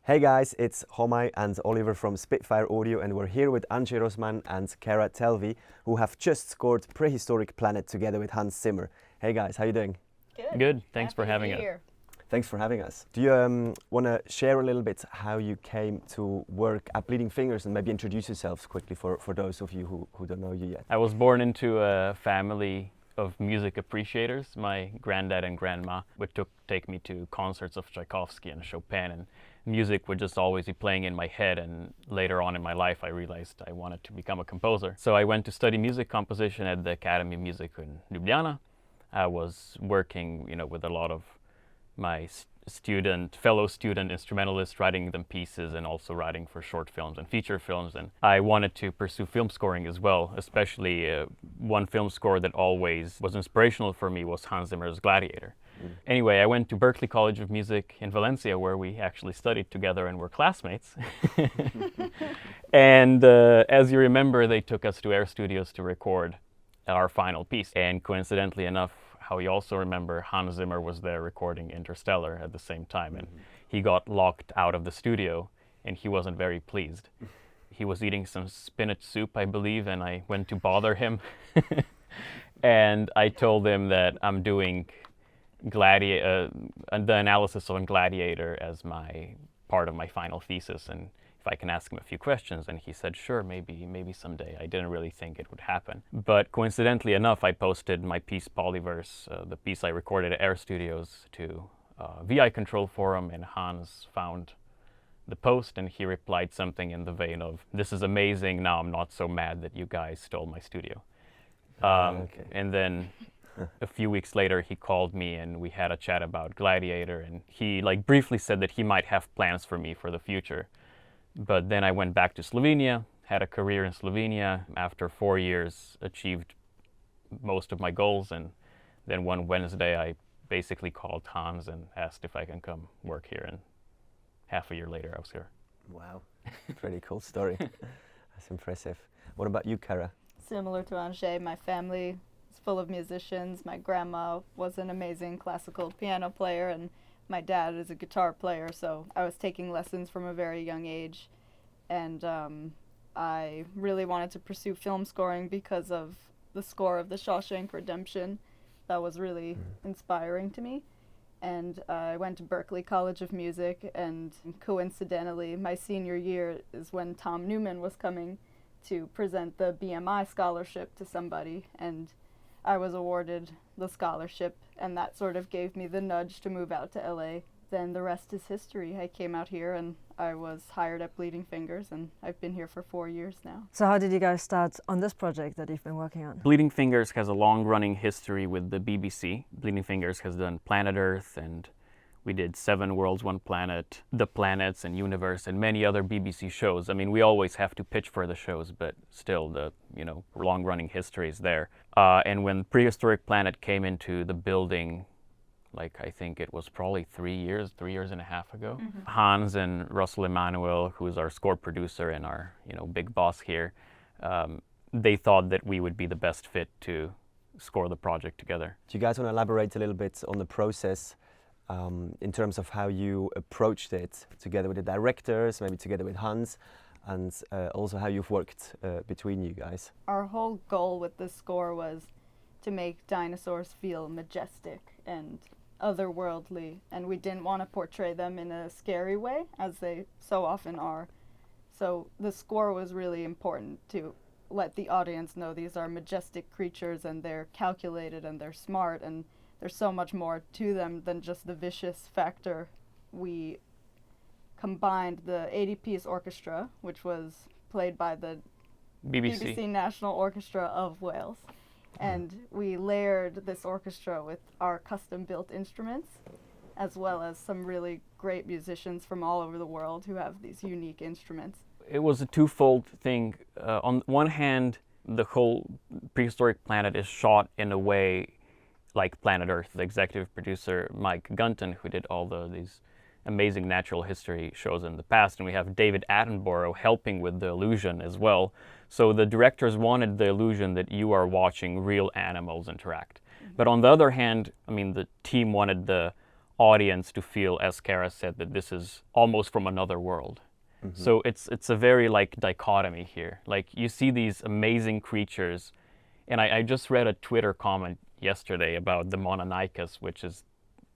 Hey guys, it's Homay and Oliver from Spitfire Audio, and we're here with Anže Rozman and Kara Talve, who have just scored Prehistoric Planet together with Hans Zimmer. Hey guys, how you doing? Good. Thanks for having us. Thanks for having us. Do you want to share a little bit how you came to work at Bleeding Fingers, and maybe introduce yourselves quickly for those of you who don't know you yet? I was born into a family of music appreciators. My granddad and grandma would take me to concerts of Tchaikovsky and Chopin, and music would just always be playing in my head. And later on in my life, I realized I wanted to become a composer. So I went to study music composition at the Academy of Music in Ljubljana. I was working, with a lot of my fellow student instrumentalists, writing them pieces and also writing for short films and feature films. And I wanted to pursue film scoring as well, especially one film score that always was inspirational for me was Hans Zimmer's Gladiator. Anyway, I went to Berklee College of Music in Valencia, where we actually studied together and were classmates. And as you remember, they took us to Air Studios to record our final piece. And coincidentally enough, how you also remember, Hans Zimmer was there recording Interstellar at the same time, and he got locked out of the studio, and he wasn't very pleased. He was eating some spinach soup, I believe, and I went to bother him. And I told him that I'm doing the analysis of Gladiator as my part of my final thesis, and if I can ask him a few questions. And he said, sure, maybe someday. I didn't really think it would happen. But coincidentally enough, I posted my piece Polyverse, the piece I recorded at Air Studios, to VI Control Forum, and Hans found the post, and he replied something in the vein of, this is amazing, now I'm not so mad that you guys stole my studio. Okay. And then a few weeks later, he called me and we had a chat about Gladiator, and he briefly said that he might have plans for me for the future. But then I went back to Slovenia, had a career in Slovenia. After 4 years, achieved most of my goals, and then one Wednesday I basically called Hans and asked if I can come work here, and half a year later I was here. Wow, pretty cool story. That's impressive. What about you, Kara? Similar to Anže, my family is full of musicians. My grandma was an amazing classical piano player, and my dad is a guitar player, so I was taking lessons from a very young age. And I really wanted to pursue film scoring because of the score of The Shawshank Redemption. That was really inspiring to me. And I went to Berklee College of Music, and coincidentally, my senior year is when Tom Newman was coming to present the BMI scholarship to somebody, and I was awarded the scholarship, and that sort of gave me the nudge to move out to LA. Then the rest is history. I came out here and I was hired at Bleeding Fingers, and I've been here for 4 years now. So how did you guys start on this project that you've been working on? Bleeding Fingers has a long-running history with the BBC. Bleeding Fingers has done Planet Earth, and we did 7 Worlds, 1 Planet, The Planets and Universe, and many other BBC shows. I mean, we always have to pitch for the shows, but still the long-running history is there. And when Prehistoric Planet came into the building, I think it was probably 3 years and a half ago, Hans and Russell Emanuel, who is our score producer and our big boss here, they thought that we would be the best fit to score the project together. Do you guys want to elaborate a little bit on the process? In terms of how you approached it together with the directors, maybe together with Hans, and also how you've worked between you guys. Our whole goal with this score was to make dinosaurs feel majestic and otherworldly, and we didn't want to portray them in a scary way, as they so often are. So the score was really important to let the audience know these are majestic creatures, and they're calculated and they're smart, and there's so much more to them than just the vicious factor. We combined the 80-piece orchestra, which was played by the BBC National Orchestra of Wales, and we layered this orchestra with our custom-built instruments, as well as some really great musicians from all over the world who have these unique instruments. It was a twofold thing. On one hand, the whole Prehistoric Planet is shot in a way like Planet Earth. The executive producer, Mike Gunton, who did all these amazing natural history shows in the past, and we have David Attenborough helping with the illusion as well. So the directors wanted the illusion that you are watching real animals interact. But on the other hand, I mean, the team wanted the audience to feel, as Kara said, that this is almost from another world. So it's a very like dichotomy here. Like you see these amazing creatures, and I just read a Twitter comment yesterday about the Mononaikas, which is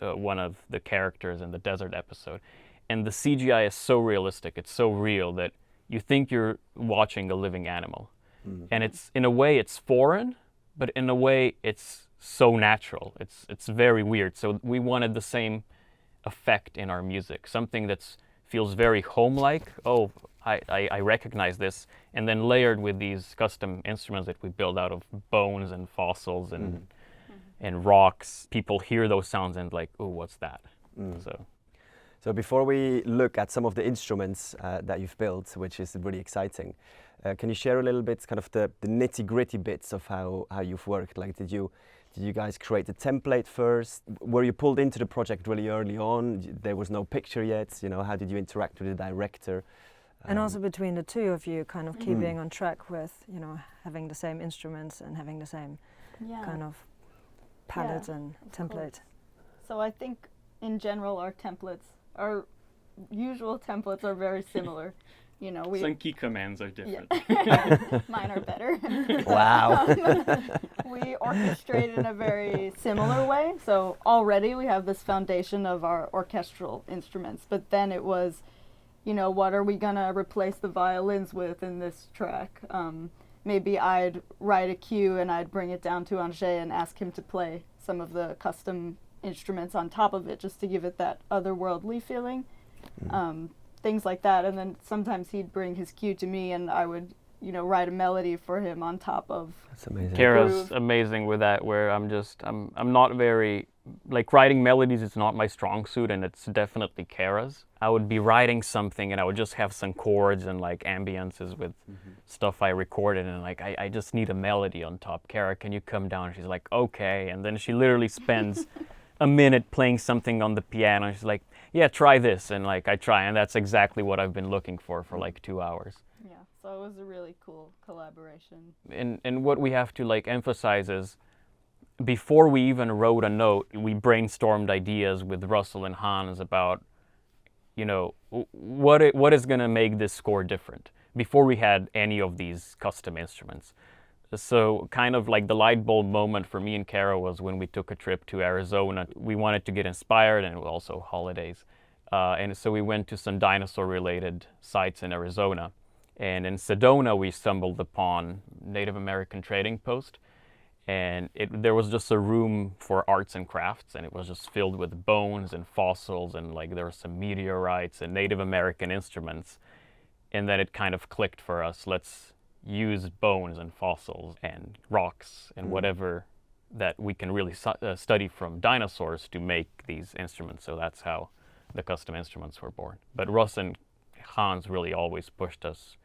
one of the characters in the desert episode. And the CGI is so realistic, it's so real that you think you're watching a living animal. And it's, in a way, it's foreign, but in a way, it's so natural. It's very weird. So we wanted the same effect in our music, something that feels very home-like. Oh, I recognize this. And then layered with these custom instruments that we build out of bones and fossils and rocks. People hear those sounds and like, oh, what's that? So before we look at some of the instruments that you've built, which is really exciting, can you share a little bit kind of the nitty-gritty bits of how you've worked? Like did you guys create the template first? Were you pulled into the project really early on? There was no picture yet, you know, how did you interact with the director? And also between the two of you kind of keeping on track with, you know, having the same instruments and having the same kind of palette and template. So I think in general our usual templates are very similar. You know, some key commands are different. Mine are better. Wow. We orchestrate in a very similar way. So already we have this foundation of our orchestral instruments, but then it was, you know, what are we gonna replace the violins with in this track? Maybe I'd write a cue and I'd bring it down to Anže and ask him to play some of the custom instruments on top of it, just to give it that otherworldly feeling. Things like that. And then sometimes he'd bring his cue to me and I would, you know, write a melody for him on top of. That's amazing. Kara's amazing with that, where I'm not very, like writing melodies is not my strong suit, and it's definitely Kara's. I would be writing something and I would just have some chords and like ambiances with stuff I recorded, and like I just need a melody on top. Kara, can you come down? She's like, okay. And then she literally spends a minute playing something on the piano, and she's like, yeah, try this. And like I try, and that's exactly what I've been looking for like 2 hours. Yeah, so it was a really cool collaboration. And what we have to like emphasize is, before we even wrote a note, we brainstormed ideas with Russell and Hans about, you know, what is going to make this score different, before we had any of these custom instruments. So kind of like the light bulb moment for me and Kara was when we took a trip to Arizona. We wanted to get inspired, and also holidays. And so we went to some dinosaur-related sites in Arizona. And in Sedona, we stumbled upon Native American trading post. And there was just a room for arts and crafts, and it was just filled with bones and fossils, and like there were some meteorites and Native American instruments. And then it kind of clicked for us. Let's use bones and fossils and rocks and whatever that we can really study from dinosaurs to make these instruments. So that's how the custom instruments were born. But Russ and Hans really always pushed us,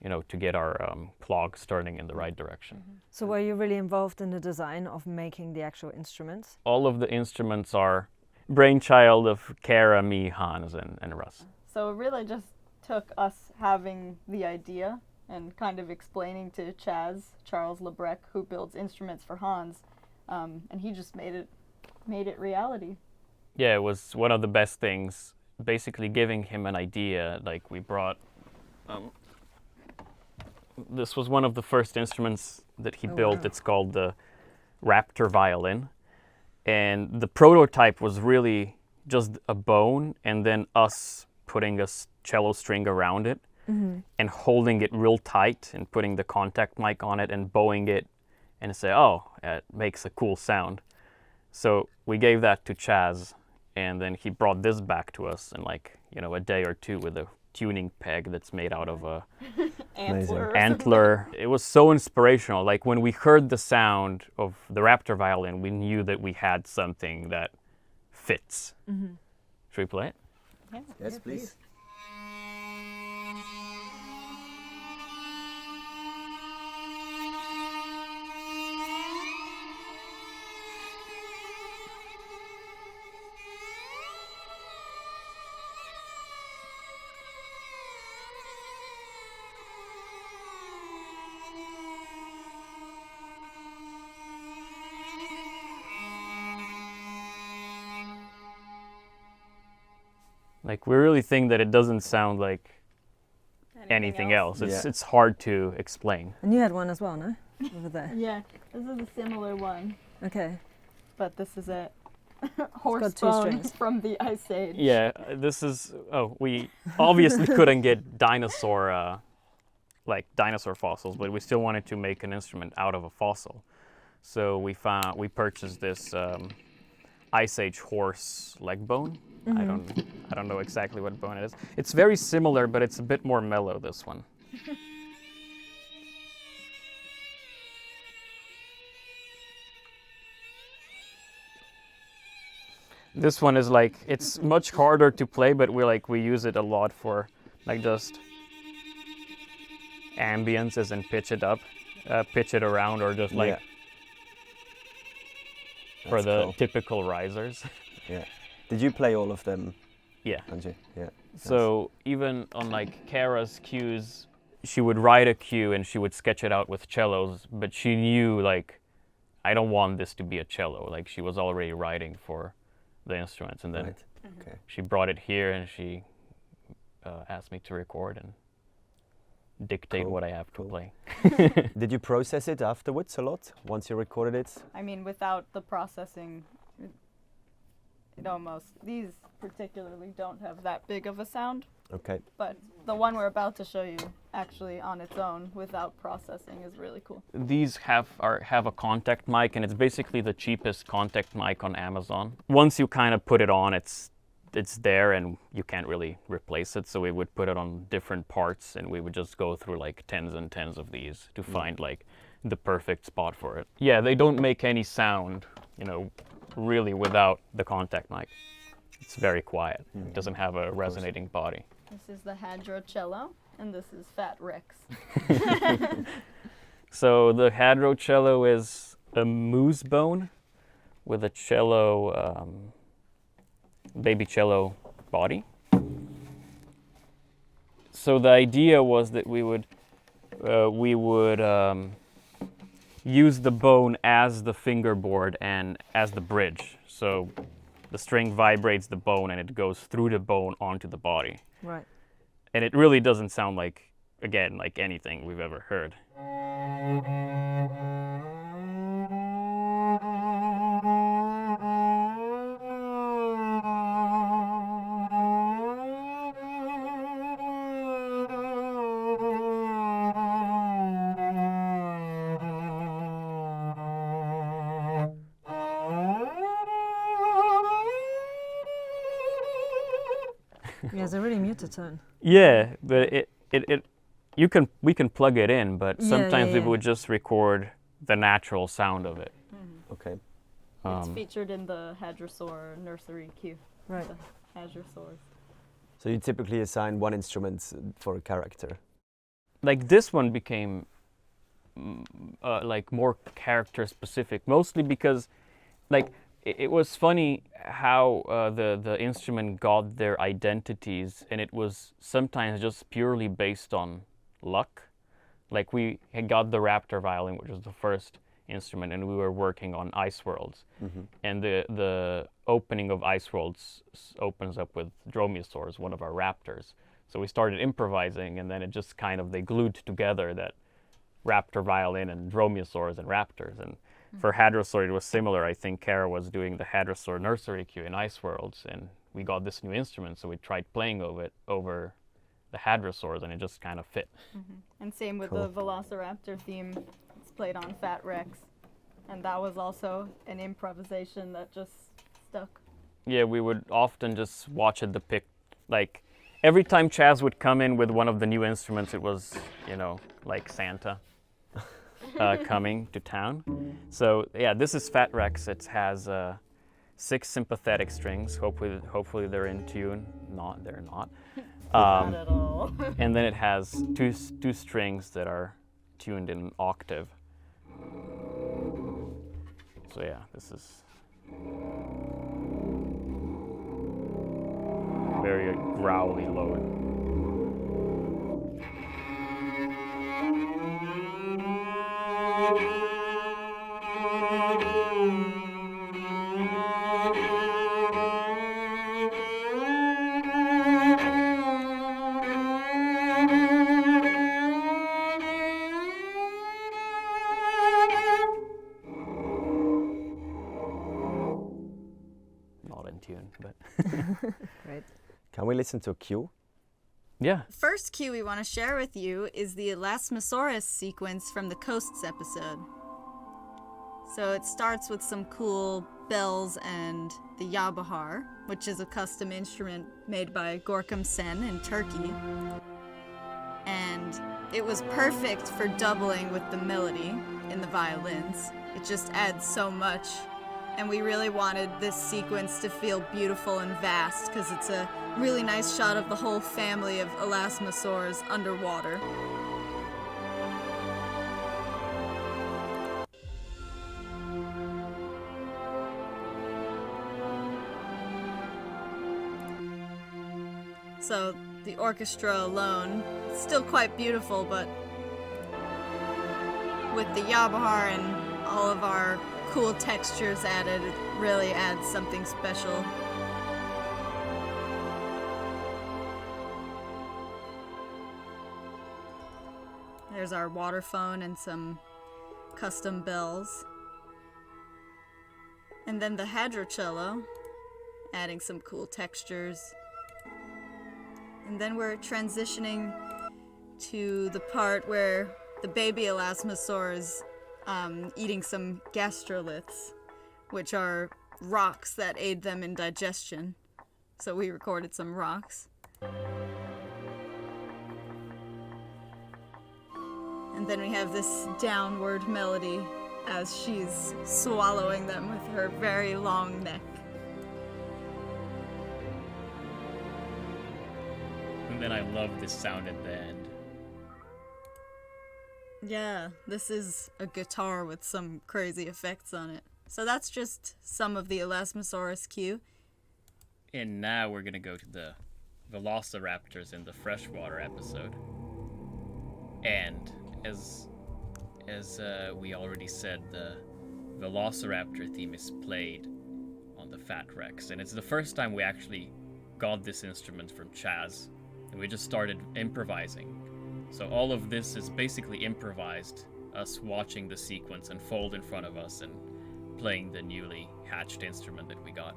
you know, to get our clock starting in the right direction. So were you really involved in the design of making the actual instruments? All of the instruments are brainchild of Kara, me, Hans, and Russ. So it really just took us having the idea and kind of explaining to Charles Lebrec, who builds instruments for Hans, and he just made it reality. Yeah, it was one of the best things, basically giving him an idea. Like we brought, this was one of the first instruments that he built. Wow. It's called the Raptor violin. And the prototype was really just a bone and then us putting a cello string around it. And holding it real tight and putting the contact mic on it and bowing it and say, oh, it makes a cool sound. So we gave that to Chaz, and then he brought this back to us in like, you know, a day or two with a tuning peg that's made out of a antler. It was so inspirational. Like when we heard the sound of the Raptor violin, we knew that we had something that fits. Should we play it? Yeah. Yes, please. Like we really think that it doesn't sound like anything else. It's hard to explain. And you had one as well, no? Over there. Yeah, this is a similar one. Okay. But this is a horse got two bone strings. from the Ice Age. Yeah, this is. Oh, we obviously couldn't get dinosaur fossils, but we still wanted to make an instrument out of a fossil. So we purchased this Ice Age horse leg bone. I don't know exactly what bone it is. It's very similar, but it's a bit more mellow, this one. This one is like, it's much harder to play, but we use it a lot for like just ambiences and pitch it up, pitch it around, or just like for the cool. typical risers. Yeah. Did you play all of them? Yeah. Anže? Yeah. So even on like Kara's cues, she would write a cue and she would sketch it out with cellos, but she knew like, I don't want this to be a cello. Like she was already writing for the instruments, and then Right. Okay. she brought it here and she asked me to record and dictate Cool. what I have to Cool. play. Did you process it afterwards a lot once you recorded it? I mean, without the processing, it almost, these particularly don't have that big of a sound. Okay. But the one we're about to show you, actually on its own, without processing, is really cool. These have a contact mic, and it's basically the cheapest contact mic on Amazon. Once you kind of put it on, it's there and you can't really replace it. So we would put it on different parts, and we would just go through like tens and tens of these to find like the perfect spot for it. Yeah, they don't make any sound, really without the contact mic. It's very quiet. It doesn't have a resonating body. This is the Hadrocello, and this is Fat Rex. So the Hadrocello is a moose bone with a cello, baby cello body. So the idea was that we would use the bone as the fingerboard and as the bridge. So the string vibrates the bone and it goes through the bone onto the body. Right. And it really doesn't sound like anything we've ever heard. Yeah, it's a really muted tone. Yeah, but we can plug it in, but sometimes we yeah. would just record the natural sound of it. Okay. It's featured in the Hadrosaur nursery cue. Right. The Hadrosaurs. So you typically assign one instrument for a character. Like this one became like more character specific, mostly because like it was funny how the instrument got their identities, and it was sometimes just purely based on luck. Like we had got the Raptor violin, which was the first instrument, and we were working on Ice Worlds. And the opening of Ice Worlds opens up with Dromaeosaurs, one of our raptors. So we started improvising, and then it just kind of, they glued together that Raptor violin and Dromaeosaurs and raptors. And for Hadrosaur, it was similar. I think Kara was doing the Hadrosaur nursery cue in Ice Worlds, and we got this new instrument, so we tried playing over the Hadrosaurs, and it just kind of fit. And same with Cool. the Velociraptor theme. It's played on Fat Rex. And that was also an improvisation that just stuck. Yeah, we would often just watch it depict, like, every time Chaz would come in with one of the new instruments, it was, like Santa coming to town. So, yeah, this is Fat Rex. It has 6 sympathetic strings. Hopefully they're in tune. They're not. Not at all. And then it has two strings that are tuned in an octave. So yeah, this is very growly load. Great. Can we listen to a cue? Yeah. First cue we want to share with you is the Elasmosaurus sequence from the Coasts episode. So it starts with some cool bells and the Yabahar, which is a custom instrument made by Gorkum Sen in Turkey. And it was perfect for doubling with the melody in the violins. It just adds so much. And we really wanted this sequence to feel beautiful and vast because it's a really nice shot of the whole family of elasmosaurs underwater. So the orchestra alone, it's still quite beautiful, but with the Yabahar and all of our cool textures added, it really adds something special. There's our waterphone and some custom bells. And then the hadrocello, adding some cool textures. And then we're transitioning to the part where the baby elasmosaur is eating some gastroliths, which are rocks that aid them in digestion. So we recorded some rocks. And then we have this downward melody as she's swallowing them with her very long neck. And then I love this sound at the end. Yeah, this is a guitar with some crazy effects on it. So that's just some of the Elasmosaurus cue. And now we're gonna go to the Velociraptors in the freshwater episode. And as we already said, the Velociraptor theme is played on the Fat Rex, and it's the first time we actually got this instrument from Chaz, and we just started improvising. So all of this is basically improvised, us watching the sequence unfold in front of us and playing the newly hatched instrument that we got.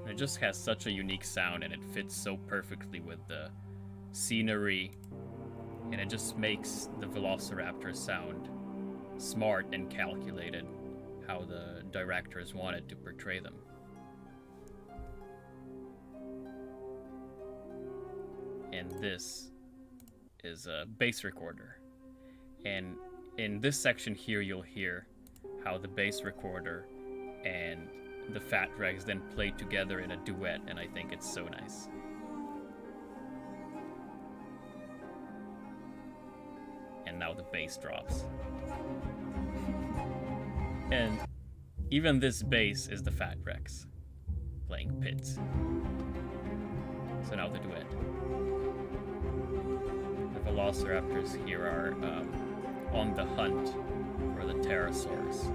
And it just has such a unique sound, and it fits so perfectly with the scenery, and it just makes the Velociraptor sound smart and calculated, how the directors wanted to portray them. And this is a bass recorder. And in this section here, you'll hear how the bass recorder and the Fat Rex then play together in a duet, and I think it's so nice. And now the bass drops. And even this bass is the Fat Rex playing Pits. So now the duet. The Velociraptors here are on the hunt for the pterosaurs.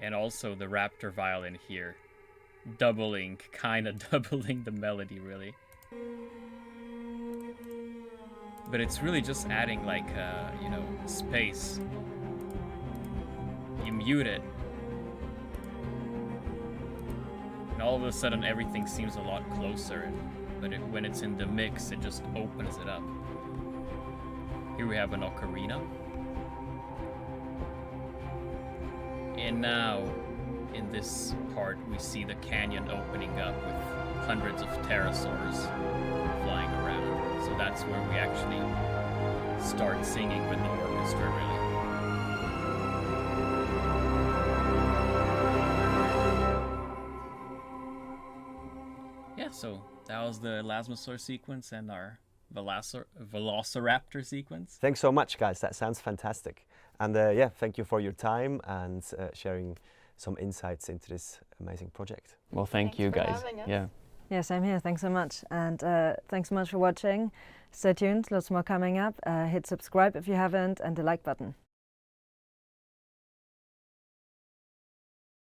And also the raptor violin here, kinda doubling the melody, really. But it's really just adding like, space. You mute it, and all of a sudden everything seems a lot closer, but when it's in the mix, it just opens it up. Here we have an ocarina. And now, in this part, we see the canyon opening up with hundreds of pterosaurs flying around. So that's where we actually start singing with the orchestra, really. Yeah, so that was the Elasmosaur sequence and our Velociraptor sequence. Thanks so much, guys. That sounds fantastic. And thank you for your time and sharing some insights into this amazing project. Well, thank you guys. Yeah, same here. Thanks so much. And thanks so much for watching. Stay tuned. Lots more coming up. Hit subscribe if you haven't, and the like button.